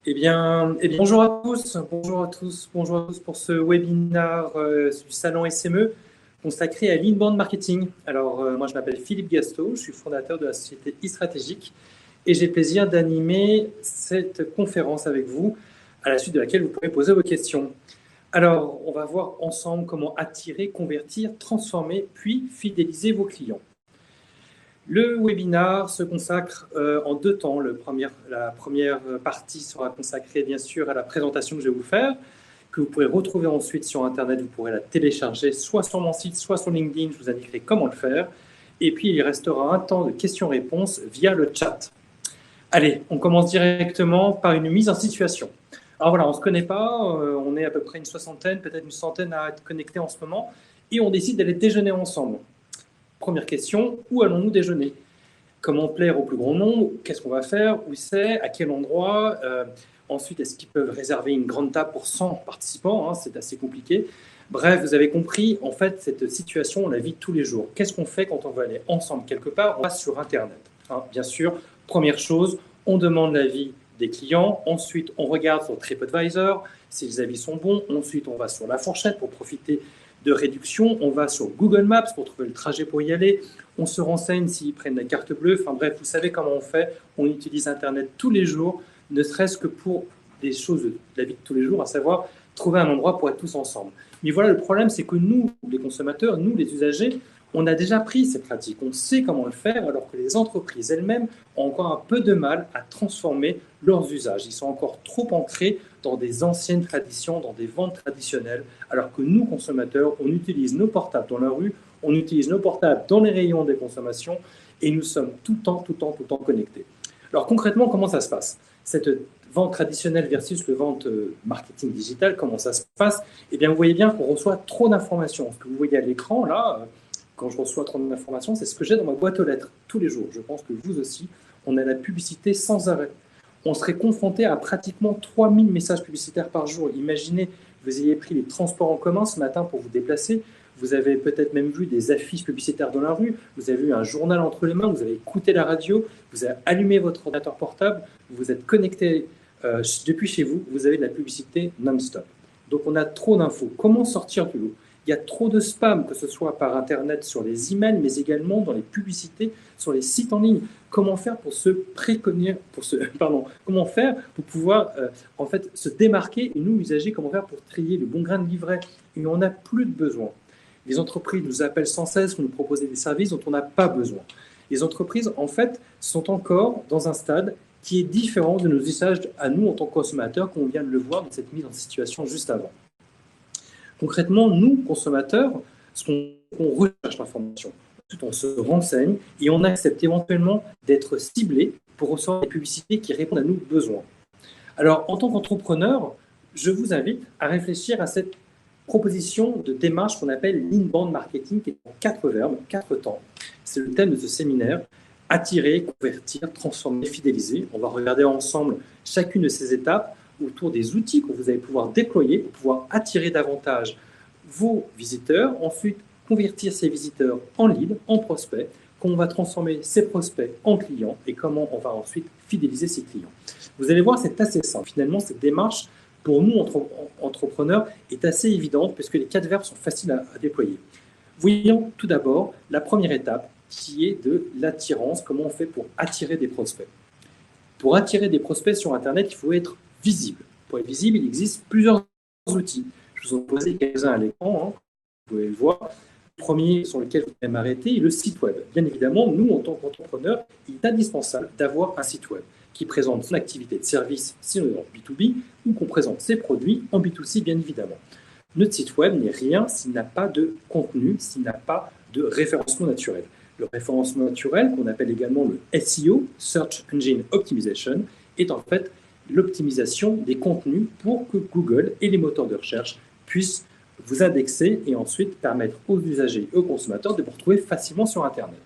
Bonjour à tous, bonjour à tous pour ce webinaire du salon SME consacré à l'inbound marketing. Alors, moi, je m'appelle Philippe Gasto, je suis fondateur de la société e-Stratégique et j'ai le plaisir d'animer cette conférence avec vous, à la suite de laquelle vous pourrez poser vos questions. Alors, on va voir ensemble comment attirer, convertir, transformer, puis fidéliser vos clients. Le webinaire se consacre en deux temps. La première partie sera consacrée bien sûr à la présentation que je vais vous faire, que vous pourrez retrouver ensuite sur Internet. Vous pourrez la télécharger soit sur mon site, soit sur LinkedIn. Je vous indiquerai comment le faire. Et puis, il restera un temps de questions-réponses via le chat. Allez, on commence directement par une mise en situation. Alors voilà, on ne se connaît pas, on est à peu près une soixantaine, peut-être une centaine à être connectés en ce moment, et on décide d'aller déjeuner ensemble. Première question, où allons-nous déjeuner? Comment plaire au plus grand nombre? Qu'est-ce qu'on va faire? Où c'est? À quel endroit? Ensuite, est-ce qu'ils peuvent réserver une grande table pour 100 participants? C'est assez compliqué. Bref, vous avez compris, en fait, cette situation, on la vit tous les jours. Qu'est-ce qu'on fait quand on veut aller ensemble quelque part? On va sur Internet. Bien sûr, première chose, on demande l'avis des clients. Ensuite, on regarde sur TripAdvisor si les avis sont bons. Ensuite, on va sur La Fourchette pour profiter de réduction. On va sur Google Maps pour trouver le trajet pour y aller. On se renseigne s'ils prennent la carte bleue. Enfin bref, vous savez comment on fait. On utilise Internet tous les jours, ne serait-ce que pour des choses de la vie de tous les jours, à savoir trouver un endroit pour être tous ensemble. Mais voilà, le problème, c'est que nous, les consommateurs, nous, les usagers, on a déjà pris ces pratiques. On sait comment le faire, alors que les entreprises elles-mêmes ont encore un peu de mal à transformer leurs usages. Ils sont encore trop ancrés dans des anciennes traditions, dans des ventes traditionnelles, alors que nous, consommateurs, on utilise nos portables dans la rue, on utilise nos portables dans les rayons des consommations et nous sommes tout le temps connectés. Alors concrètement, comment ça se passe? Cette vente traditionnelle versus le vente marketing digital, comment ça se passe? Eh bien, vous voyez bien qu'on reçoit trop d'informations. Ce que vous voyez à l'écran, là, quand je reçois trop d'informations, c'est ce que j'ai dans ma boîte aux lettres tous les jours. Je pense que vous aussi, on a la publicité sans arrêt. On serait confronté à pratiquement 3000 messages publicitaires par jour. Imaginez, vous ayez pris les transports en commun ce matin pour vous déplacer. Vous avez peut-être même vu des affiches publicitaires dans la rue, vous avez eu un journal entre les mains, vous avez écouté la radio, vous avez allumé votre ordinateur portable, vous êtes connecté depuis chez vous, vous avez de la publicité non-stop. Donc on a trop d'infos. Comment sortir du lot? Il y a trop de spam, que ce soit par Internet, sur les emails, mais également dans les publicités, sur les sites en ligne. Comment faire pour se préconner, comment faire pour pouvoir en fait se démarquer, et nous, usagers, comment faire pour trier le bon grain de livret? Et on n'a plus de besoin. Les entreprises nous appellent sans cesse pour nous proposer des services dont on n'a pas besoin. Les entreprises, en fait, sont encore dans un stade qui est différent de nos usages à nous en tant que consommateurs, comme on vient de le voir dans cette mise en situation juste avant. Concrètement, nous, consommateurs, on recherche l'information. Ensuite, on se renseigne et on accepte éventuellement d'être ciblé pour recevoir des publicités qui répondent à nos besoins. Alors, en tant qu'entrepreneur, je vous invite à réfléchir à cette proposition de démarche qu'on appelle l'inbound marketing, qui est en 4 verbes, 4 temps. C'est le thème de ce séminaire. Attirer, convertir, transformer, fidéliser. On va regarder ensemble chacune de ces étapes autour des outils que vous allez pouvoir déployer pour pouvoir attirer davantage vos visiteurs. Ensuite, convertir ces visiteurs en leads, en prospects. Comment on va transformer ces prospects en clients et comment on va ensuite fidéliser ces clients. Vous allez voir, c'est assez simple. Finalement, cette démarche, pour nous, entrepreneurs, est assez évidente puisque les 4 verbes sont faciles à déployer. Voyons tout d'abord la première étape qui est de l'attirance. Comment on fait pour attirer des prospects? Pour attirer des prospects sur Internet, il faut être visible. Pour être visible, il existe plusieurs outils. Je vous en pose quelques-uns à l'écran, vous pouvez le voir. Le premier sur lequel je voudrais m'arrêter est le site web. Bien évidemment, nous, en tant qu'entrepreneurs, il est indispensable d'avoir un site web qui présente son activité de service, si on est en B2B, ou qu'on présente ses produits en B2C, bien évidemment. Notre site web n'est rien s'il n'a pas de contenu, s'il n'a pas de référencement naturel. Le référencement naturel, qu'on appelle également le SEO, Search Engine Optimization, est en fait l'optimisation des contenus pour que Google et les moteurs de recherche puissent vous indexer et ensuite permettre aux usagers et aux consommateurs de vous retrouver facilement sur Internet.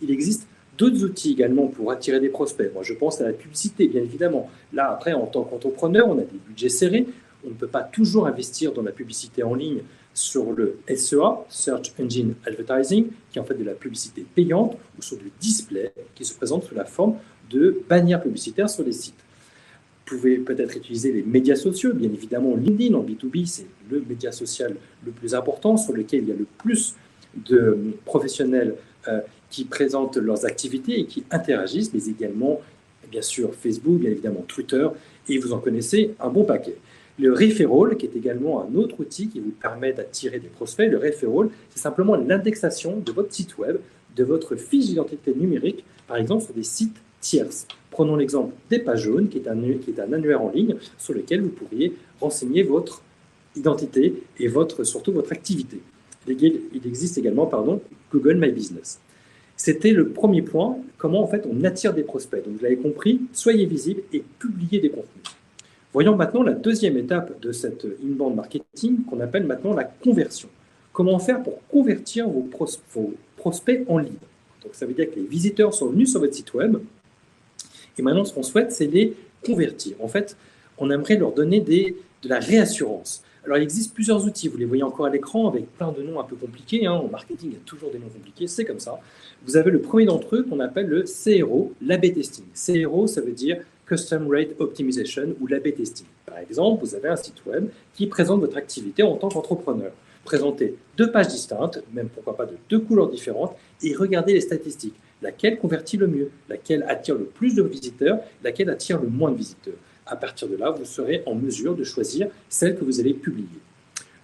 Il existe d'autres outils également pour attirer des prospects. Moi, je pense à la publicité, bien évidemment. Là, après, en tant qu'entrepreneur, on a des budgets serrés. On ne peut pas toujours investir dans la publicité en ligne sur le SEA, Search Engine Advertising, qui est en fait de la publicité payante, ou sur du display, qui se présente sous la forme de bannières publicitaires sur les sites. pouvez peut-être utiliser les médias sociaux, bien évidemment LinkedIn en B2B, c'est le média social le plus important sur lequel il y a le plus de professionnels qui présentent leurs activités et qui interagissent, mais également, bien sûr, Facebook, bien évidemment Twitter, et vous en connaissez un bon paquet. Le referral, qui est également un autre outil qui vous permet d'attirer des prospects, le referral, c'est simplement l'indexation de votre site web, de votre fiche d'identité numérique, par exemple sur des sites tierces. Prenons l'exemple des pages jaunes, qui est un annuaire en ligne sur lequel vous pourriez renseigner votre identité et surtout votre activité. Il existe également Google My Business. C'était le premier point, comment en fait on attire des prospects. Donc vous l'avez compris, soyez visible et publiez des contenus. Voyons maintenant la deuxième étape de cette inbound marketing qu'on appelle maintenant la conversion. Comment faire pour convertir vos prospects en leads? Donc ça veut dire que les visiteurs sont venus sur votre site web et maintenant ce qu'on souhaite c'est les convertir. En fait, on aimerait leur donner de la réassurance. Alors, il existe plusieurs outils, vous les voyez encore à l'écran avec plein de noms un peu compliqués. En marketing, il y a toujours des noms compliqués, c'est comme ça. Vous avez le premier d'entre eux qu'on appelle le CRO, l'A/B testing. CRO, ça veut dire Custom Rate Optimization ou l'A/B testing. Par exemple, vous avez un site web qui présente votre activité en tant qu'entrepreneur. Présentez 2 pages distinctes, même pourquoi pas de 2 couleurs différentes, et regardez les statistiques. Laquelle convertit le mieux? Laquelle attire le plus de visiteurs? Laquelle attire le moins de visiteurs? À partir de là, vous serez en mesure de choisir celle que vous allez publier.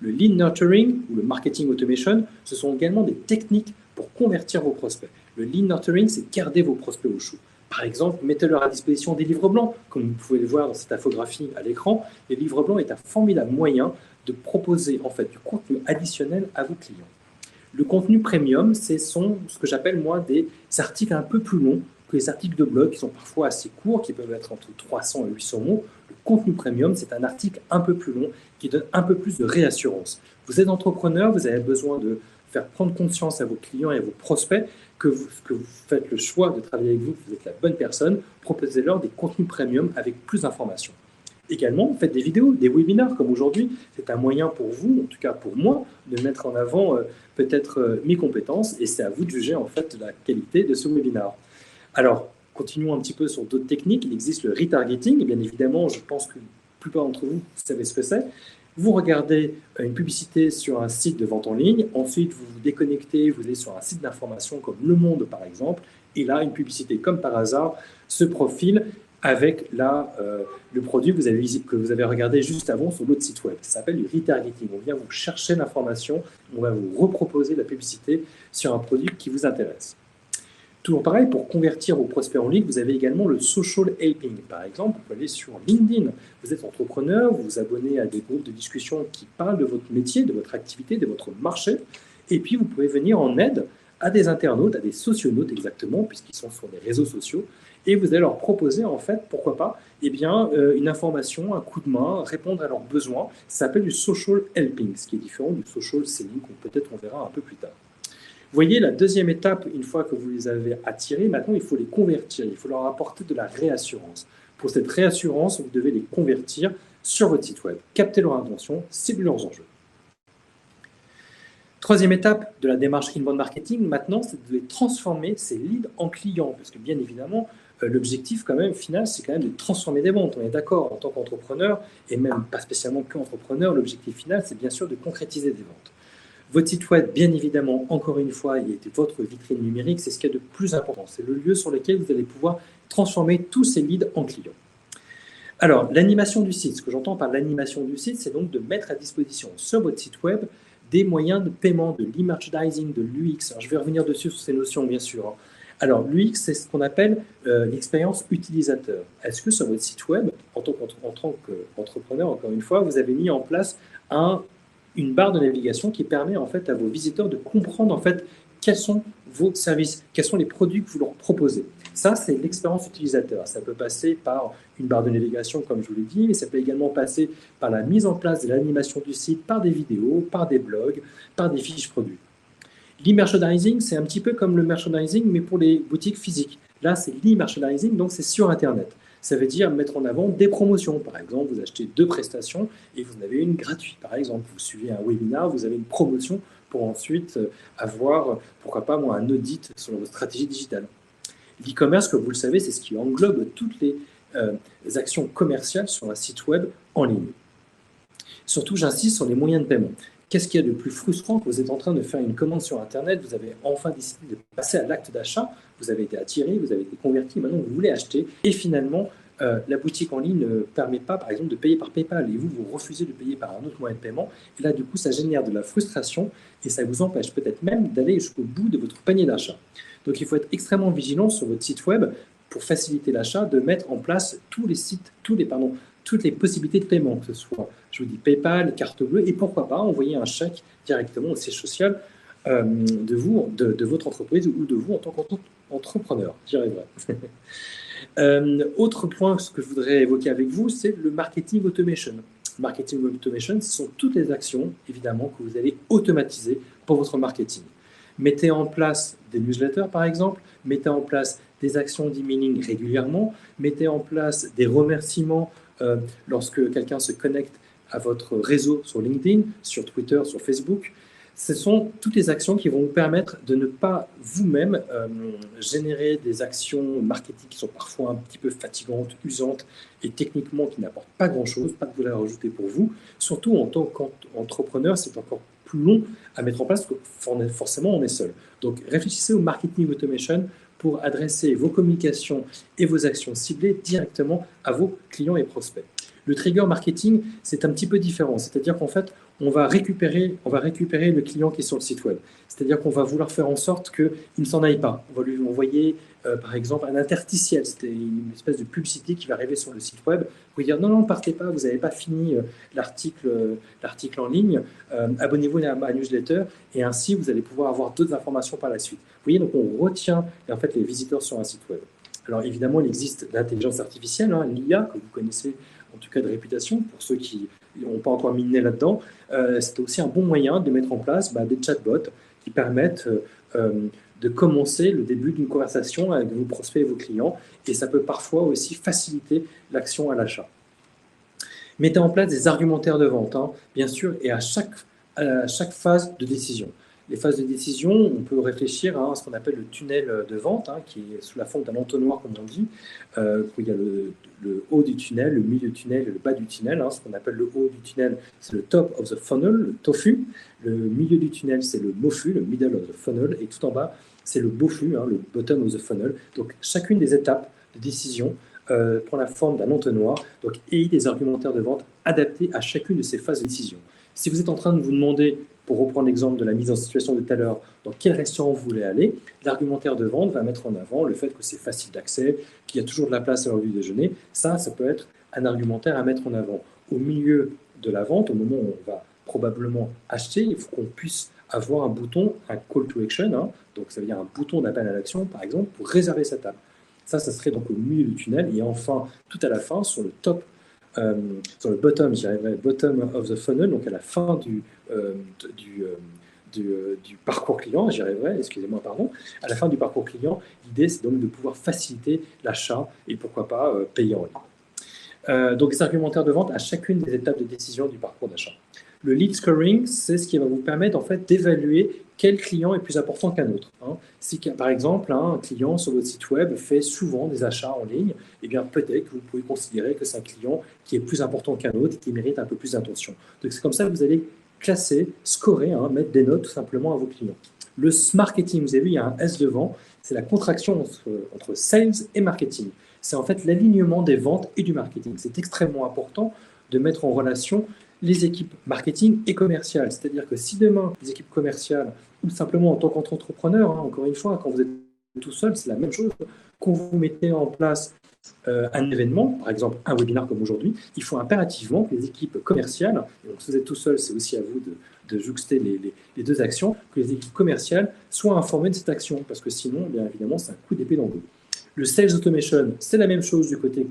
Le lead nurturing ou le marketing automation, ce sont également des techniques pour convertir vos prospects. Le lead nurturing, c'est garder vos prospects au chaud. Par exemple, mettez-leur à disposition des livres blancs, comme vous pouvez le voir dans cette infographie à l'écran. Les livres blancs est un formidable moyen de proposer en fait du contenu additionnel à vos clients. Le contenu premium, ce sont ce que j'appelle moi des articles un peu plus longs que les articles de blog qui sont parfois assez courts, qui peuvent être entre 300 et 800 mots. Le contenu premium, c'est un article un peu plus long qui donne un peu plus de réassurance. Vous êtes entrepreneur, vous avez besoin de faire prendre conscience à vos clients et à vos prospects que vous faites le choix de travailler avec vous, que vous êtes la bonne personne. Proposez-leur des contenus premium avec plus d'informations. Également, faites des vidéos, des webinaires comme aujourd'hui. C'est un moyen pour vous, en tout cas pour moi, de mettre en avant peut-être mes compétences et c'est à vous de juger en fait de la qualité de ce webinaire. Alors, continuons un petit peu sur d'autres techniques. Il existe le retargeting. Et bien évidemment, je pense que la plupart d'entre vous savez ce que c'est. Vous regardez une publicité sur un site de vente en ligne. Ensuite, vous vous déconnectez, vous allez sur un site d'information comme Le Monde, par exemple. Et là, une publicité, comme par hasard, se profile avec le produit que vous avez regardé juste avant sur l'autre site web. Ça s'appelle du retargeting. On vient vous chercher l'information, on va vous reproposer la publicité sur un produit qui vous intéresse. Toujours pareil, pour convertir vos prospects en ligne, vous avez également le social helping. Par exemple, vous pouvez aller sur LinkedIn. Vous êtes entrepreneur, vous vous abonnez à des groupes de discussion qui parlent de votre métier, de votre activité, de votre marché. Et puis, vous pouvez venir en aide à des internautes, à des socionautes exactement, puisqu'ils sont sur les réseaux sociaux. Et vous allez leur proposer, en fait, pourquoi pas, une information, un coup de main, répondre à leurs besoins. Ça s'appelle du social helping, ce qui est différent du social selling, qu'on peut-être on verra un peu plus tard. Vous voyez, la deuxième étape, une fois que vous les avez attirés, maintenant il faut les convertir, il faut leur apporter de la réassurance. Pour cette réassurance, vous devez les convertir sur votre site web, capter leur intention, cibler leurs enjeux. Troisième étape de la démarche inbound marketing, maintenant, c'est de transformer ces leads en clients, parce que bien évidemment, l'objectif quand même final, c'est quand même de transformer des ventes. On est d'accord, en tant qu'entrepreneur, et même pas spécialement qu'entrepreneur, l'objectif final, c'est bien sûr de concrétiser des ventes. Votre site web, bien évidemment, encore une fois, il est votre vitrine numérique, c'est ce qu'il y a de plus important. C'est le lieu sur lequel vous allez pouvoir transformer tous ces leads en clients. Alors, l'animation du site, ce que j'entends par l'animation du site, c'est donc de mettre à disposition sur votre site web des moyens de paiement, de l'e-merchandising, de l'UX. Alors, je vais revenir dessus sur ces notions, bien sûr. Alors, l'UX, c'est ce qu'on appelle l'expérience utilisateur. Est-ce que sur votre site web, en tant qu'entrepreneur, encore une fois, vous avez mis en place une barre de navigation qui permet en fait à vos visiteurs de comprendre en fait quels sont vos services, quels sont les produits que vous leur proposez. Ça, c'est l'expérience utilisateur. Ça peut passer par une barre de navigation, comme je vous l'ai dit, mais ça peut également passer par la mise en place de l'animation du site, par des vidéos, par des blogs, par des fiches produits. L'e-merchandising, c'est un petit peu comme le merchandising, mais pour les boutiques physiques. Là, c'est l'e-merchandising, donc c'est sur Internet. Ça veut dire mettre en avant des promotions. Par exemple, vous achetez 2 prestations et vous en avez une gratuite. Par exemple, vous suivez un webinaire, vous avez une promotion pour ensuite avoir, pourquoi pas, un audit sur votre stratégie digitale. L'e-commerce, comme vous le savez, c'est ce qui englobe toutes les actions commerciales sur un site web en ligne. Surtout, j'insiste sur les moyens de paiement. Qu'est-ce qu'il y a de plus frustrant que vous êtes en train de faire une commande sur Internet, vous avez enfin décidé de passer à l'acte d'achat, vous avez été attiré, vous avez été converti, maintenant vous voulez acheter, et finalement, la boutique en ligne ne permet pas, par exemple, de payer par PayPal, et vous refusez de payer par un autre moyen de paiement, et là, du coup, ça génère de la frustration, et ça vous empêche peut-être même d'aller jusqu'au bout de votre panier d'achat. Donc, il faut être extrêmement vigilant sur votre site web pour faciliter l'achat, de mettre en place toutes les possibilités de paiement, que ce soit, je vous dis, PayPal, carte bleue, et pourquoi pas envoyer un chèque directement au siège social de votre entreprise ou de vous en tant qu'entrepreneur, je dirais vrai. Autre point que je voudrais évoquer avec vous, c'est le marketing automation. Marketing automation, ce sont toutes les actions, évidemment, que vous allez automatiser pour votre marketing. Mettez en place des newsletters, par exemple, mettez en place des actions d'emailing régulièrement, mettez en place des remerciements lorsque quelqu'un se connecte à votre réseau sur LinkedIn, sur Twitter, sur Facebook. Ce sont toutes les actions qui vont vous permettre de ne pas vous-même générer des actions marketing qui sont parfois un petit peu fatigantes, usantes et techniquement qui n'apportent pas grand-chose, pas de valeur ajoutée pour vous. Surtout en tant qu'entrepreneur, c'est encore plus long à mettre en place parce que forcément on est seul. Donc réfléchissez au marketing automation pour adresser vos communications et vos actions ciblées directement à vos clients et prospects. Le trigger marketing, c'est un petit peu différent. C'est-à-dire qu'en fait, on va récupérer le client qui est sur le site web. C'est-à-dire qu'on va vouloir faire en sorte qu'il ne s'en aille pas. On va lui envoyer, par exemple, un interstitiel. C'était une espèce de publicité qui va arriver sur le site web pour lui dire non, partez pas, vous n'avez pas fini l'article en ligne, abonnez-vous à ma newsletter et ainsi vous allez pouvoir avoir d'autres informations par la suite. Vous voyez, donc on retient en fait les visiteurs sur un site web. Alors évidemment, il existe l'intelligence artificielle, l'IA, que vous connaissez en tout cas de réputation, pour ceux qui n'ont pas encore miné là-dedans. C'est aussi un bon moyen de mettre en place des chatbots qui permettent de commencer le début d'une conversation avec vos prospects et vos clients, et ça peut parfois aussi faciliter l'action à l'achat. Mettez en place des argumentaires de vente, bien sûr, et à chaque phase de décision. Les phases de décision, on peut réfléchir à ce qu'on appelle le tunnel de vente, qui est sous la forme d'un entonnoir, comme on dit, où il y a le haut du tunnel, le milieu du tunnel et le bas du tunnel. Ce qu'on appelle le haut du tunnel, c'est le top of the funnel, le TOFU. Le milieu du tunnel, c'est le MOFU, le middle of the funnel. Et tout en bas, c'est le BOFU, le bottom of the funnel. Donc, chacune des étapes de décision prend la forme d'un entonnoir. Donc, ayez des argumentaires de vente adaptés à chacune de ces phases de décision. Si vous êtes en train de vous demander, pour reprendre l'exemple de la mise en situation de tout à l'heure, dans quel restaurant vous voulez aller, l'argumentaire de vente va mettre en avant le fait que c'est facile d'accès, qu'il y a toujours de la place à l'heure du déjeuner. Ça peut être un argumentaire à mettre en avant. Au milieu de la vente, au moment où on va probablement acheter, il faut qu'on puisse avoir un bouton, un call to action, donc ça veut dire un bouton d'appel à l'action, par exemple, pour réserver sa table. Ça serait donc au milieu du tunnel. Et enfin, tout à la fin, sur le top, sur le bottom, bottom of the funnel, donc à la fin du parcours client, à la fin du parcours client, l'idée c'est donc de pouvoir faciliter l'achat et pourquoi pas payer en ligne. Donc les argumentaires de vente à chacune des étapes de décision du parcours d'achat. Le lead scoring, c'est ce qui va vous permettre en fait d'évaluer quel client est plus important qu'un autre. Si par exemple un client sur votre site web fait souvent des achats en ligne, eh bien peut-être que vous pouvez considérer que c'est un client qui est plus important qu'un autre et qui mérite un peu plus d'attention. Donc c'est comme ça que vous allez classer, scorer, mettre des notes tout simplement à vos clients. Le marketing, vous avez vu, il y a un S devant, c'est la contraction entre sales et marketing. C'est en fait l'alignement des ventes et du marketing. C'est extrêmement important de mettre en relation les équipes marketing et commerciales. C'est-à-dire que si demain, les équipes commerciales, ou simplement en tant qu'entrepreneur, encore une fois, quand vous êtes tout seul, c'est la même chose. Quand vous mettez en place un événement, par exemple un webinaire comme aujourd'hui, il faut impérativement que les équipes commerciales, et donc si vous êtes tout seul, c'est aussi à vous de jouxter les deux actions, que les équipes commerciales soient informées de cette action, parce que sinon, bien évidemment, c'est un coup d'épée dans le dos. Le sales automation, c'est la même chose du côté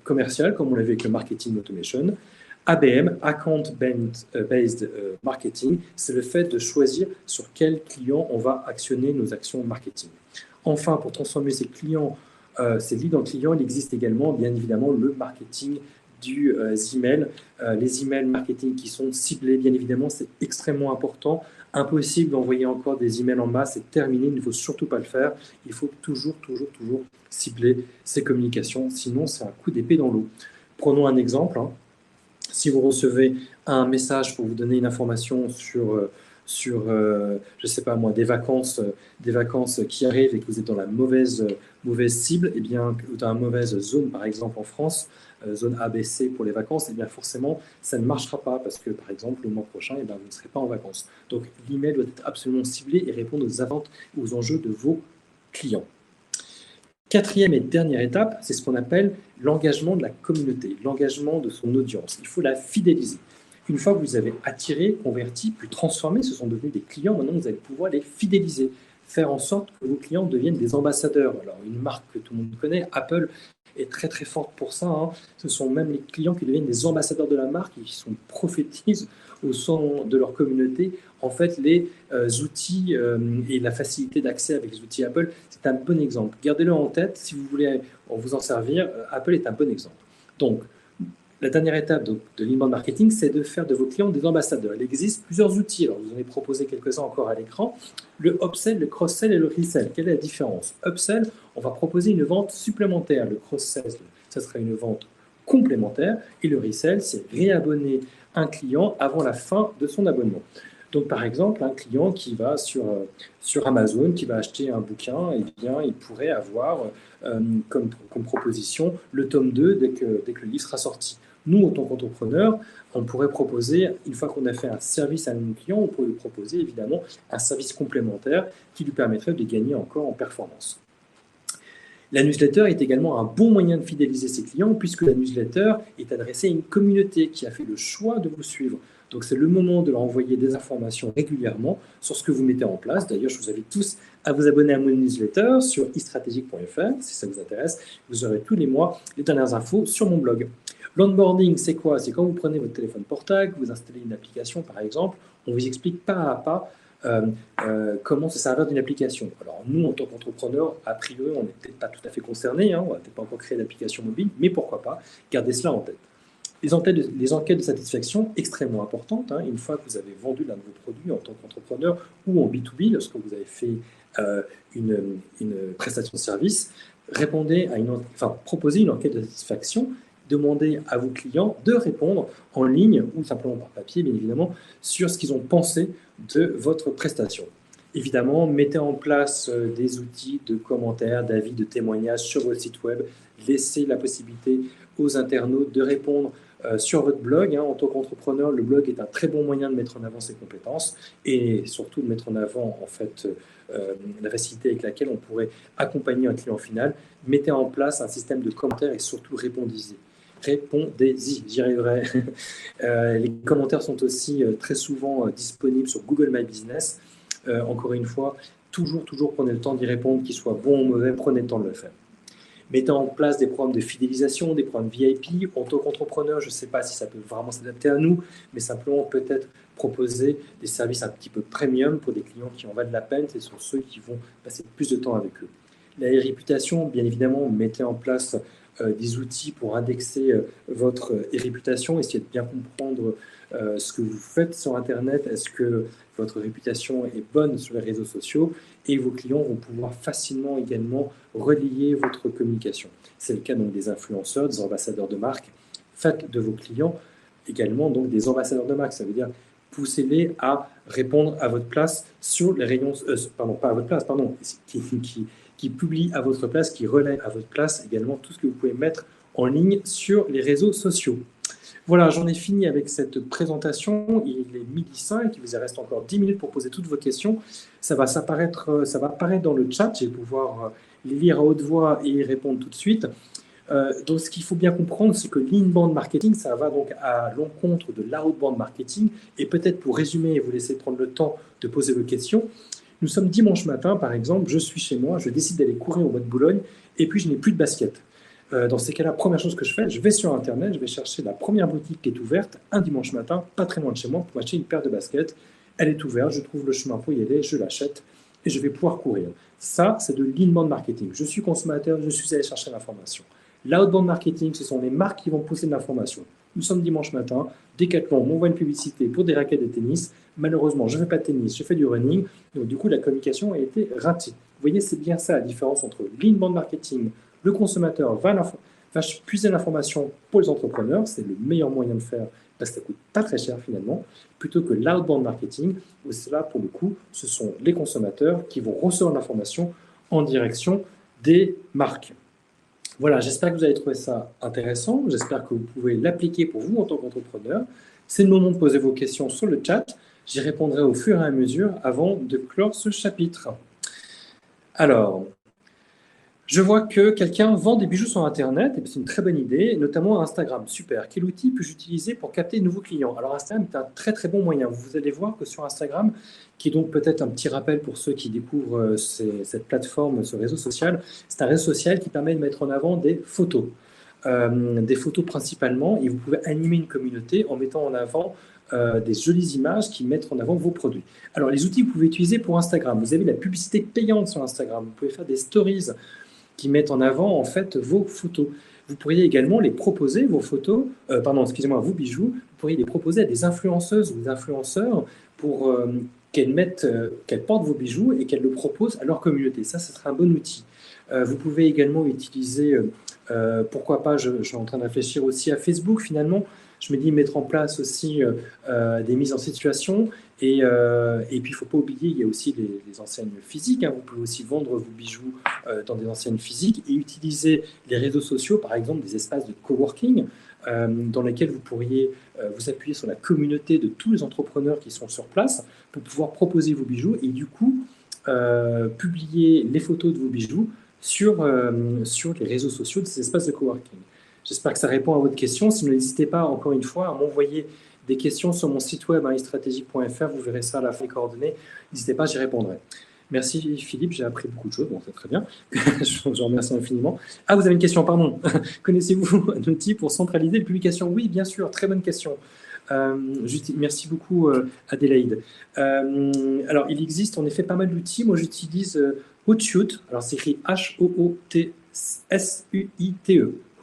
commercial, comme on l'a vu avec le marketing automation. ABM, Account Based Marketing, c'est le fait de choisir sur quel client on va actionner nos actions marketing. Enfin, pour transformer ces leads en clients, il existe également, bien évidemment, le marketing du email. Les emails marketing qui sont ciblés, bien évidemment, c'est extrêmement important. Impossible d'envoyer encore des emails en masse, c'est terminé, il ne faut surtout pas le faire. Il faut toujours cibler ces communications, sinon c'est un coup d'épée dans l'eau. Prenons un exemple. Si vous recevez un message pour vous donner une information sur je ne sais pas moi, des vacances qui arrivent et que vous êtes dans la mauvaise cible, et bien, ou dans la mauvaise zone, par exemple en France, zone ABC pour les vacances, et bien forcément, ça ne marchera pas parce que, par exemple, le mois prochain, et bien, vous ne serez pas en vacances. Donc, l'email doit être absolument ciblé et répondre aux attentes et aux enjeux de vos clients. Quatrième et dernière étape, c'est ce qu'on appelle l'engagement de la communauté, l'engagement de son audience. Il faut la fidéliser. Une fois que vous avez attiré, converti, puis transformé, ce sont devenus des clients, maintenant vous allez pouvoir les fidéliser, faire en sorte que vos clients deviennent des ambassadeurs. Alors une marque que tout le monde connaît, Apple, est très forte pour ça. Ce sont même les clients qui deviennent des ambassadeurs de la marque et qui prophétisent au sein de leur communauté en fait les outils et la facilité d'accès avec les outils Apple. C'est un bon exemple. Gardez-le en tête si vous voulez vous en servir. Apple est un bon exemple. Donc, la dernière étape de l'inbound marketing, c'est de faire de vos clients des ambassadeurs. Il existe plusieurs outils. Alors, vous en ai proposé quelques-uns encore à l'écran. Le upsell, le cross-sell et le resell. Quelle est la différence? Upsell, on va proposer une vente supplémentaire. Le cross-sell, ça sera une vente complémentaire. Et le resell, c'est réabonner un client avant la fin de son abonnement. Donc, par exemple, un client qui va sur Amazon, qui va acheter un bouquin, eh bien, il pourrait avoir comme proposition le tome 2 dès que le livre sera sorti. Nous, en tant qu'entrepreneurs, on pourrait proposer, une fois qu'on a fait un service à nos clients, on pourrait lui proposer évidemment un service complémentaire qui lui permettrait de gagner encore en performance. La newsletter est également un bon moyen de fidéliser ses clients puisque la newsletter est adressée à une communauté qui a fait le choix de vous suivre. Donc c'est le moment de leur envoyer des informations régulièrement sur ce que vous mettez en place. D'ailleurs, je vous invite tous à vous abonner à mon newsletter sur istrategique.fr si ça vous intéresse. Vous aurez tous les mois les dernières infos sur mon blog. L'onboarding, c'est quoi? C'est quand vous prenez votre téléphone portable, vous installez une application par exemple, on vous explique pas à pas comment se servir d'une application. Alors nous, en tant qu'entrepreneurs, a priori, on n'est peut-être pas tout à fait concernés, on n'a peut-être pas encore créé d'application mobile, mais pourquoi pas, gardez cela en tête. Les enquêtes de satisfaction, extrêmement importantes. Une fois que vous avez vendu l'un de vos produits en tant qu'entrepreneur ou en B2B, lorsque vous avez fait une prestation de service, proposez une enquête de satisfaction, demandez à vos clients de répondre en ligne ou simplement par papier, bien évidemment, sur ce qu'ils ont pensé de votre prestation. Évidemment, mettez en place des outils de commentaires, d'avis, de témoignages sur votre site web. Laissez la possibilité aux internautes de répondre sur votre blog. En tant qu'entrepreneur, le blog est un très bon moyen de mettre en avant ses compétences et surtout de mettre en avant en fait la facilité avec laquelle on pourrait accompagner un client final. Mettez en place un système de commentaires et surtout répondez-y, j'y arriverai. Les commentaires sont aussi très souvent disponibles sur Google My Business. Encore une fois, toujours prenez le temps d'y répondre, qu'il soit bon ou mauvais, prenez le temps de le faire. Mettez en place des programmes de fidélisation, des programmes VIP. En tant qu'entrepreneur, je ne sais pas si ça peut vraiment s'adapter à nous, mais simplement peut-être proposer des services un petit peu premium pour des clients qui en valent la peine. Ce sont ceux qui vont passer plus de temps avec eux. La réputation, bien évidemment, mettez en place des outils pour indexer votre réputation, essayez de bien comprendre ce que vous faites sur Internet, est-ce que votre réputation est bonne sur les réseaux sociaux et vos clients vont pouvoir facilement également relier votre communication. C'est le cas donc des influenceurs, des ambassadeurs de marque. Faites de vos clients également donc des ambassadeurs de marque, ça veut dire poussez-les à répondre à votre place sur les rayons, pas à votre place, qui publie à votre place, qui relaie à votre place également tout ce que vous pouvez mettre en ligne sur les réseaux sociaux. Voilà, j'en ai fini avec cette présentation. Il est 12h05, il vous reste encore 10 minutes pour poser toutes vos questions. Ça va apparaître dans le chat, je vais pouvoir les lire à haute voix et y répondre tout de suite. Donc, ce qu'il faut bien comprendre, c'est que l'inbound marketing, ça va donc à l'encontre de l'outbound marketing. Et peut-être pour résumer et vous laisser prendre le temps de poser vos questions, nous sommes dimanche matin, par exemple, je suis chez moi, je décide d'aller courir au Bois de Boulogne et puis je n'ai plus de basket. Dans ces cas-là, première chose que je fais, je vais sur Internet, je vais chercher la première boutique qui est ouverte un dimanche matin, pas très loin de chez moi, pour acheter une paire de baskets. Elle est ouverte, je trouve le chemin pour y aller, je l'achète et je vais pouvoir courir. Ça, c'est de l'inbound marketing. Je suis consommateur, je suis allé chercher l'information. L'outbound marketing, ce sont les marques qui vont pousser de l'information. Nous sommes dimanche matin, Decathlon m'envoie une publicité pour des raquettes de tennis. Malheureusement, je ne fais pas de tennis, je fais du running. Donc, du coup, la communication a été ratée. Vous voyez, c'est bien ça la différence entre l'inbound marketing. Le consommateur va puiser l'information pour les entrepreneurs. C'est le meilleur moyen de faire parce que ça ne coûte pas très cher finalement, plutôt que l'outbound marketing, où cela, pour le coup, ce sont les consommateurs qui vont recevoir l'information en direction des marques. Voilà, j'espère que vous avez trouvé ça intéressant. J'espère que vous pouvez l'appliquer pour vous en tant qu'entrepreneur. C'est le moment de poser vos questions sur le chat. J'y répondrai au fur et à mesure avant de clore ce chapitre. Alors, je vois que quelqu'un vend des bijoux sur Internet, et c'est une très bonne idée, notamment Instagram. Super. Quel outil puis-je utiliser pour capter de nouveaux clients? Alors, Instagram est un très très bon moyen. Vous allez voir que sur Instagram, qui est donc peut-être un petit rappel pour ceux qui découvrent cette plateforme, ce réseau social, c'est un réseau social qui permet de mettre en avant des photos principalement, et vous pouvez animer une communauté en mettant en avant des jolies images qui mettent en avant vos produits. Alors, les outils que vous pouvez utiliser pour Instagram, vous avez la publicité payante sur Instagram, vous pouvez faire des stories qui mettent en avant en fait vos photos. Vous pourriez également les proposer, vos photos, vos bijoux, vous pourriez les proposer à des influenceuses ou des influenceurs pour qu'elles portent vos bijoux et qu'elles le proposent à leur communauté. Ça, ce serait un bon outil. Vous pouvez également utiliser, pourquoi pas, je suis en train de réfléchir aussi à Facebook finalement. Je me dis mettre en place aussi des mises en situation. Et puis, il ne faut pas oublier, il y a aussi les enseignes physiques. Vous pouvez aussi vendre vos bijoux dans des enseignes physiques et utiliser les réseaux sociaux, par exemple des espaces de coworking, dans lesquels vous pourriez vous appuyer sur la communauté de tous les entrepreneurs qui sont sur place pour pouvoir proposer vos bijoux et du coup publier les photos de vos bijoux sur les réseaux sociaux de ces espaces de coworking. J'espère que ça répond à votre question. Sinon, n'hésitez pas, encore une fois, à m'envoyer des questions sur mon site web, istratégie.fr. Vous verrez ça à la fin des coordonnées. N'hésitez pas, j'y répondrai. Merci Philippe, j'ai appris beaucoup de choses. Bon, c'est très bien. Je vous remercie infiniment. Ah, vous avez une question, pardon. Connaissez-vous un outil pour centraliser les publications? Oui, bien sûr, très bonne question. Merci beaucoup Adélaïde. Alors, il existe en effet pas mal d'outils. Moi, j'utilise Hootsuite. Alors, c'est écrit H-O-O-T-S-U-I-T-E.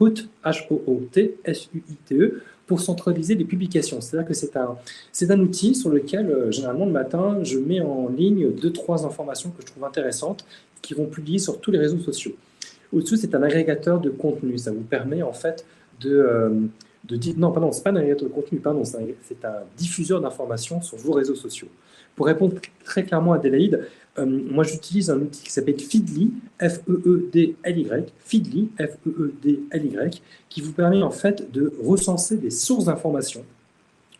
Hoot, H-O-O-T-S-U-I-T-E, pour centraliser les publications. C'est-à-dire que c'est un outil sur lequel, généralement, le matin, je mets en ligne 2-3 informations que je trouve intéressantes qui vont publier sur tous les réseaux sociaux. Au-dessus, c'est un agrégateur de contenu. Ça vous permet, en fait, non, pardon, c'est pas un agrégateur de contenu, pardon, c'est un diffuseur d'informations sur vos réseaux sociaux. Pour répondre très clairement à Adélaïde, moi j'utilise un outil qui s'appelle Feedly, F-E-E-D-L-Y, Feedly, F-E-E-D-L-Y, qui vous permet en fait de recenser des sources d'informations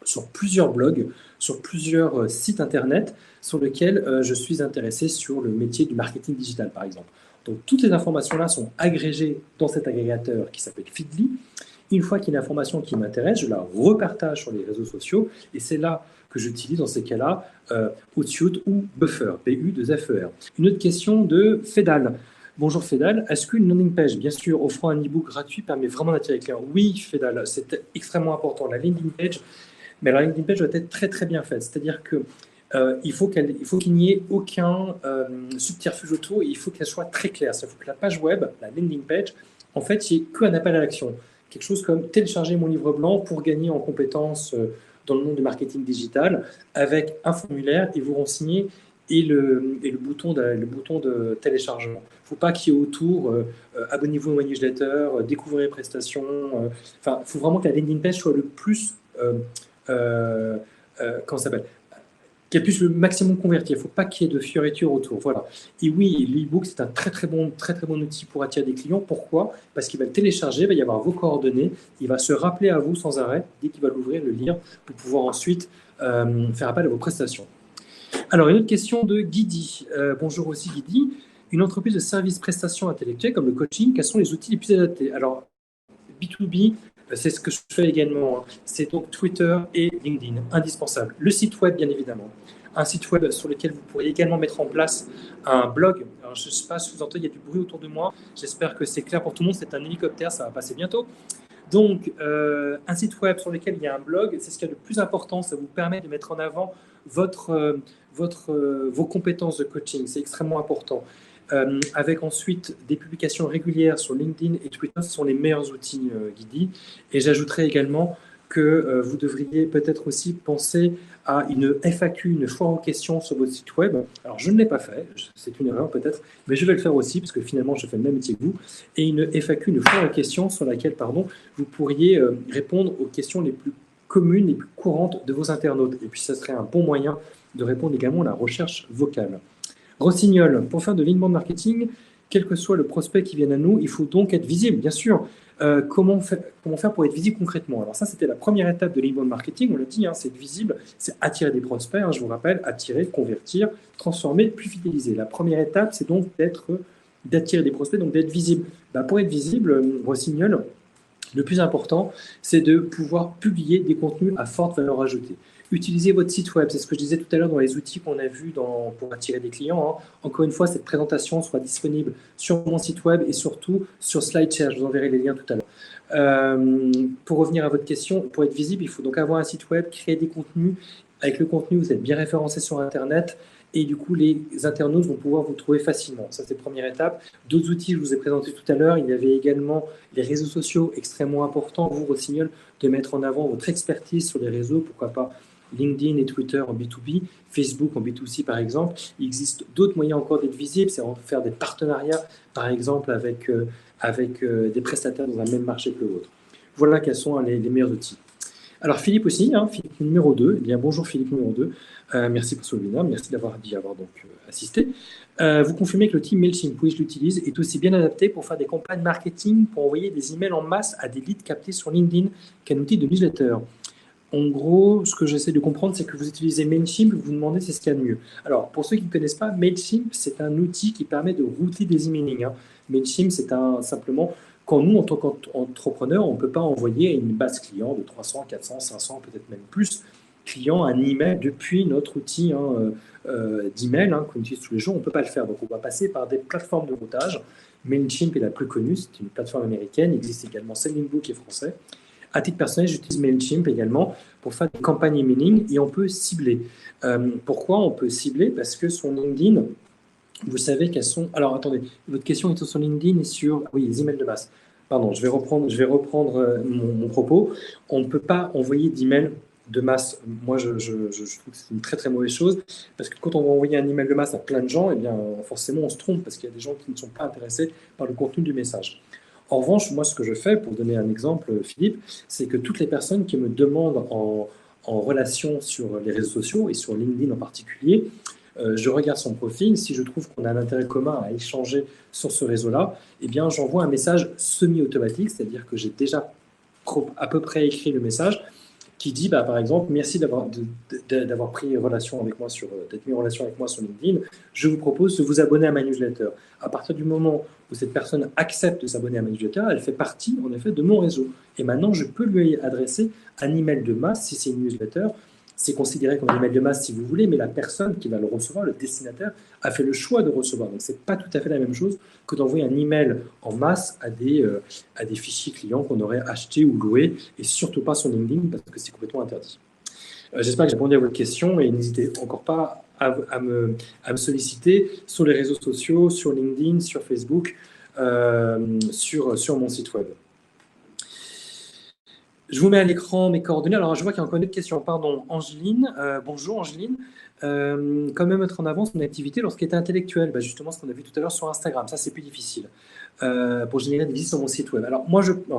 sur plusieurs blogs, sur plusieurs sites internet sur lesquels je suis intéressé sur le métier du marketing digital par exemple. Donc toutes les informations-là sont agrégées dans cet agrégateur qui s'appelle Feedly. Une fois qu'il y a une information qui m'intéresse, je la repartage sur les réseaux sociaux et c'est là que j'utilise dans ces cas-là Hootsuite ou Buffer, B-U-2-F-E-R. Une autre question de Fedal. Bonjour Fedal, est-ce qu'une landing page, bien sûr, offrant un e-book gratuit, permet vraiment d'attirer les clients? Oui Fedal, c'est extrêmement important. La landing page, mais la landing page doit être très très bien faite. C'est-à-dire que il faut qu'il n'y ait aucun subterfuge autour et il faut qu'elle soit très claire. Il faut que la page web, la landing page, en fait, il n'y ait qu'un appel à l'action. Quelque chose comme télécharger mon livre blanc pour gagner en compétences dans le monde du marketing digital avec un formulaire et vous renseigner et le bouton de téléchargement. Il ne faut pas qu'il y ait autour abonnez-vous à ma newsletter, découvrez les prestations. Il faut vraiment que la landing page soit le plus comment ça s'appelle, qu'elle puisse le maximum convertir. Il ne faut pas qu'il y ait de fioritures autour. Voilà. Et oui, l'e-book, c'est un très très bon outil pour attirer des clients. Pourquoi? Parce qu'il va le télécharger, il va y avoir vos coordonnées, il va se rappeler à vous sans arrêt, dès qu'il va l'ouvrir, le lire, pour pouvoir ensuite faire appel à vos prestations. Alors, une autre question de Guidi. Bonjour aussi Guidi. Une entreprise de services prestations intellectuelles comme le coaching, quels sont les outils les plus adaptés? Alors, B2B, c'est ce que je fais également. C'est donc Twitter et LinkedIn, indispensable. Le site web, bien évidemment. Un site web sur lequel vous pourriez également mettre en place un blog. Alors, je ne sais pas si vous entendez, il y a du bruit autour de moi. J'espère que c'est clair pour tout le monde. C'est un hélicoptère, ça va passer bientôt. Donc, un site web sur lequel il y a un blog, c'est ce qui est le plus important. Ça vous permet de mettre en avant vos compétences de coaching. C'est extrêmement important. avec ensuite des publications régulières sur LinkedIn et Twitter. Ce sont les meilleurs outils, Guidi. Et j'ajouterai également que vous devriez peut-être aussi penser à une FAQ, une foire aux questions sur votre site web. Alors, je ne l'ai pas fait, c'est une erreur peut-être, mais je vais le faire aussi, parce que finalement, je fais le même métier que vous. Et une FAQ, une foire aux questions, sur laquelle, vous pourriez répondre aux questions les plus communes, les plus courantes de vos internautes. Et puis, ça serait un bon moyen de répondre également à la recherche vocale. Rossignol, pour faire de l'inbound marketing, quel que soit le prospect qui vienne à nous, il faut donc être visible, bien sûr. Comment faire pour être visible concrètement? Alors ça, c'était la première étape de l'inbound marketing, on l'a dit, c'est être visible, c'est attirer des prospects, je vous rappelle, attirer, convertir, transformer, puis fidéliser. La première étape, c'est donc d'attirer des prospects, donc d'être visible. Pour être visible, Rossignol, le plus important, c'est de pouvoir publier des contenus à forte valeur ajoutée. Utilisez votre site web, c'est ce que je disais tout à l'heure dans les outils qu'on a vus pour attirer des clients. Encore une fois, cette présentation sera disponible sur mon site web et surtout sur SlideShare. Je vous enverrai les liens tout à l'heure. Pour revenir à votre question, pour être visible, il faut donc avoir un site web, créer des contenus. Avec le contenu, vous êtes bien référencé sur Internet et du coup, les internautes vont pouvoir vous trouver facilement. Ça, c'est la première étape. D'autres outils, je vous ai présenté tout à l'heure. Il y avait également les réseaux sociaux, extrêmement importants. Vous, Rossignol, de mettre en avant votre expertise sur les réseaux, pourquoi pas LinkedIn et Twitter en B2B, Facebook en B2C par exemple. Il existe d'autres moyens encore d'être visible, c'est faire des partenariats par exemple avec des prestataires dans un même marché que le vôtre. Voilà quels sont les meilleurs outils. Alors Philippe aussi, Philippe numéro 2. Eh bien, bonjour Philippe numéro 2. Merci pour ce webinaire, merci d'y avoir donc assisté. Vous confirmez que l'outil MailChimp, oui, je l'utilise, est aussi bien adapté pour faire des campagnes marketing, pour envoyer des emails en masse à des leads captés sur LinkedIn qu'un outil de newsletter. En gros, ce que j'essaie de comprendre, c'est que vous utilisez MailChimp, vous vous demandez c'est ce qu'il y a de mieux. Alors, pour ceux qui ne connaissent pas, MailChimp, c'est un outil qui permet de router des emailing. MailChimp, c'est simplement, quand nous, en tant qu'entrepreneur, on ne peut pas envoyer à une base client de 300, 400, 500, peut-être même plus, clients un email depuis notre outil d'email qu'on utilise tous les jours. On ne peut pas le faire. Donc, on va passer par des plateformes de routage. MailChimp est la plus connue, c'est une plateforme américaine. Il existe également Sendinblue qui est français. À titre personnel, j'utilise MailChimp également pour faire des campagnes emailing et on peut cibler. Pourquoi on peut cibler? Parce que sur LinkedIn, vous savez qu'elles sont... Alors, attendez, votre question est sur LinkedIn et sur... Oui, les emails de masse. Pardon, je vais reprendre mon propos. On ne peut pas envoyer d'emails de masse. Moi, je trouve que c'est une très, très mauvaise chose parce que quand on va envoyer un email de masse à plein de gens, eh bien, forcément, on se trompe parce qu'il y a des gens qui ne sont pas intéressés par le contenu du message. En revanche, moi, ce que je fais, pour donner un exemple, Philippe, c'est que toutes les personnes qui me demandent en relation sur les réseaux sociaux et sur LinkedIn en particulier, je regarde son profil. Si je trouve qu'on a un intérêt commun à échanger sur ce réseau-là, eh bien, j'envoie un message semi-automatique, c'est-à-dire que j'ai déjà à peu près écrit le message qui dit, par exemple, merci d'avoir pris relation avec moi d'être mis en relation avec moi sur LinkedIn. Je vous propose de vous abonner à ma newsletter. À partir du moment où cette personne accepte de s'abonner à ma newsletter, elle fait partie, en effet, de mon réseau. Et maintenant, je peux lui adresser un email de masse si c'est une newsletter. C'est considéré comme un email de masse si vous voulez, mais la personne qui va le recevoir, le destinataire, a fait le choix de recevoir. Donc, ce n'est pas tout à fait la même chose que d'envoyer un email en masse à des fichiers clients qu'on aurait achetés ou loués, et surtout pas sur LinkedIn parce que c'est complètement interdit. J'espère que j'ai répondu à votre question et n'hésitez encore pas à me solliciter sur les réseaux sociaux, sur LinkedIn, sur Facebook, sur mon site web. Je vous mets à l'écran mes coordonnées. Alors, je vois qu'il y a encore une autre question. Pardon, Angeline. Bonjour, Angeline. Comment mettre en avant son activité lorsqu'elle est intellectuelle? Justement, ce qu'on a vu tout à l'heure sur Instagram. Ça, c'est plus difficile. Pour générer des visites sur mon site web. Alors,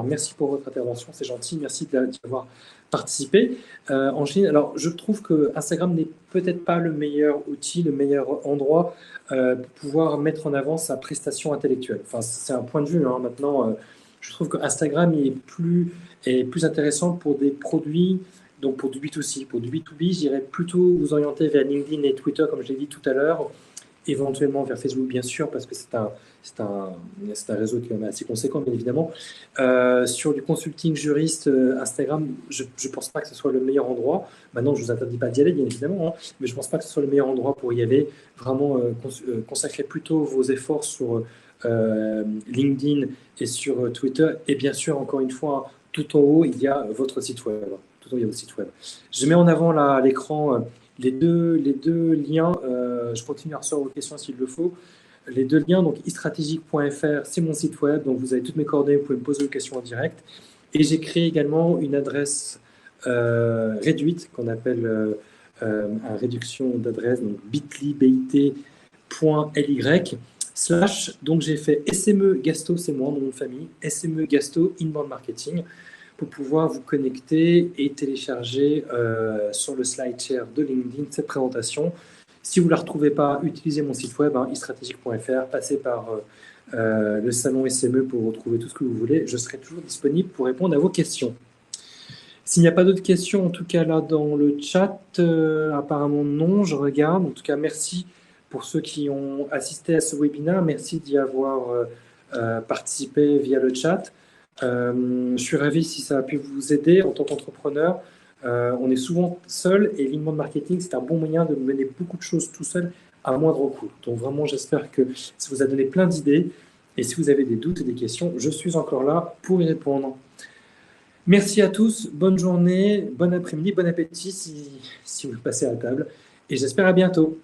merci pour votre intervention. C'est gentil. Merci d'y avoir participé. Angeline, alors, je trouve que Instagram n'est peut-être pas le meilleur outil, le meilleur endroit pour pouvoir mettre en avant sa prestation intellectuelle. Enfin, c'est un point de vue. Maintenant, je trouve que Instagram est plus intéressant pour des produits, donc pour du B2C. Pour du B2B, j'irais plutôt vous orienter vers LinkedIn et Twitter, comme je l'ai dit tout à l'heure, éventuellement vers Facebook, bien sûr, parce que c'est un réseau qui est assez conséquent, bien évidemment. Sur du consulting juriste, Instagram, je ne pense pas que ce soit le meilleur endroit. Maintenant, je ne vous interdis pas d'y aller, bien évidemment, mais je ne pense pas que ce soit le meilleur endroit pour y aller. Vraiment, consacrez plutôt vos efforts sur LinkedIn et sur Twitter. Et bien sûr, encore une fois, tout en haut, il y a votre site web. Tout en haut, il y a votre site web. Je mets en avant là, à l'écran les deux liens. Je continue à recevoir vos questions s'il le faut. les deux liens, donc istratégique.fr, c'est mon site web, donc vous avez toutes mes coordonnées, vous pouvez me poser des questions en direct. Et j'ai créé également une adresse réduite qu'on appelle une réduction d'adresse, donc bit.ly, donc j'ai fait SME Gasto, c'est moi, mon nom de famille, SME Gasto Inbound Marketing, pour pouvoir vous connecter et télécharger sur le SlideShare de LinkedIn cette présentation. Si vous ne la retrouvez pas, utilisez mon site web, istratégique.fr, passez par le salon SME pour retrouver tout ce que vous voulez. Je serai toujours disponible pour répondre à vos questions. S'il n'y a pas d'autres questions, en tout cas là dans le chat, apparemment non, je regarde. En tout cas, merci pour ceux qui ont assisté à ce webinaire. Merci d'y avoir participé via le chat. Je suis ravi si ça a pu vous aider en tant qu'entrepreneur. On est souvent seul et l'inbound marketing, c'est un bon moyen de mener beaucoup de choses tout seul à moindre coût. Donc vraiment, j'espère que ça vous a donné plein d'idées. Et si vous avez des doutes et des questions, je suis encore là pour y répondre. Merci à tous, bonne journée, bon après-midi, bon appétit si vous passez à la table. Et j'espère à bientôt.